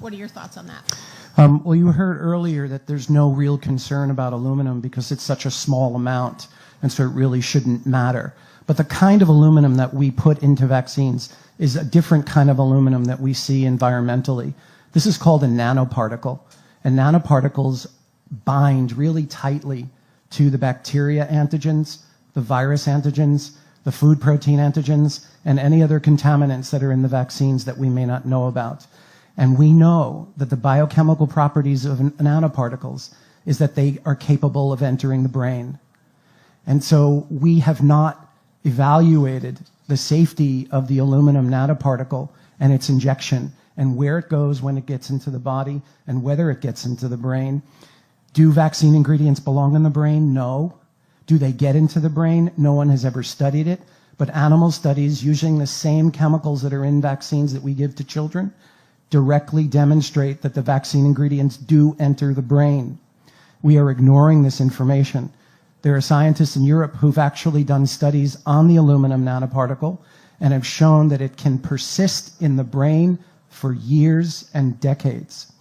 What are your thoughts on that? Well, you heard earlier that there's no real concern about aluminum because it's such a small amount, and so it really shouldn't matter. But the kind of aluminum that we put into vaccines is a different kind of aluminum that we see environmentally. This is called a nanoparticle, and nanoparticles bind really tightly to the bacteria antigens, the virus antigens, the food protein antigens, and any other contaminants that are in the vaccines that we may not know about. And we know that the biochemical properties of nanoparticles is that they are capable of entering the brain. And so we have not evaluated the safety of the aluminum nanoparticle and its injection and where it goes when it gets into the body and whether it gets into the brain. Do vaccine ingredients belong in the brain? No. Do they get into the brain? No one has ever studied it. But animal studies using the same chemicals that are in vaccines that we give to children directly demonstrate that the vaccine ingredients do enter the brain. We are ignoring this information. There are scientists in Europe who've actually done studies on the aluminum nanoparticle and have shown that it can persist in the brain for years and decades.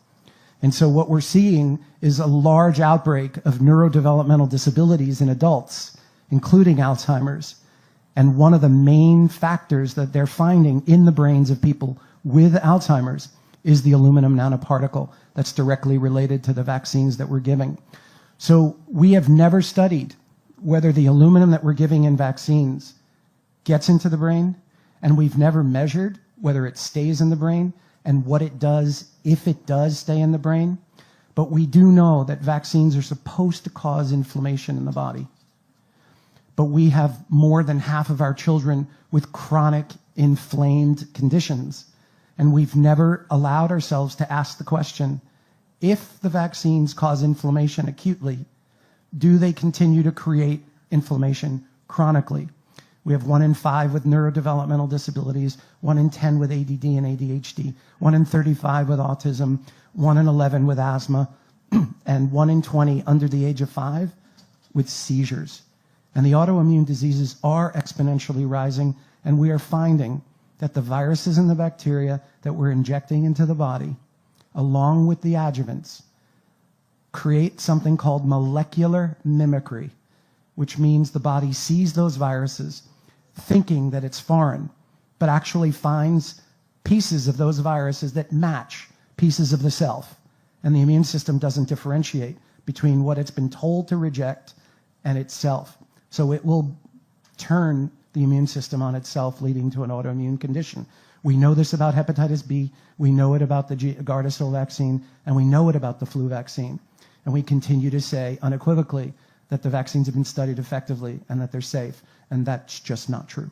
And so what we're seeing is a large outbreak of neurodevelopmental disabilities in adults, including Alzheimer's. And one of the main factors that they're finding in the brains of people with Alzheimer's is the aluminum nanoparticle that's directly related to the vaccines that we're giving. So we have never studied whether the aluminum that we're giving in vaccines gets into the brain, and we've never measured whether it stays in the brain and what it does if it does stay in the brain. But we do know that vaccines are supposed to cause inflammation in the body. But we have more than half of our children with chronic inflamed conditions. And we've never allowed ourselves to ask the question, if the vaccines cause inflammation acutely, do they continue to create inflammation chronically? We have 1 in 5 with neurodevelopmental disabilities, 1 in 10 with ADD and ADHD, 1 in 35 with autism, 1 in 11 with asthma, and 1 in 20 under the age of 5 with seizures. And the autoimmune diseases are exponentially rising, and we are finding that the viruses and the bacteria that we're injecting into the body, along with the adjuvants, create something called molecular mimicry, which means the body sees those viruses thinking that it's foreign, but actually finds pieces of those viruses that match pieces of the self. And the immune system doesn't differentiate between what it's been told to reject and itself. So it will turn the immune system on itself, leading to an autoimmune condition. We know this about hepatitis B, we know it about the Gardasil vaccine, and we know it about the flu vaccine. And we continue to say unequivocally that the vaccines have been studied effectively and that they're safe, and that's just not true.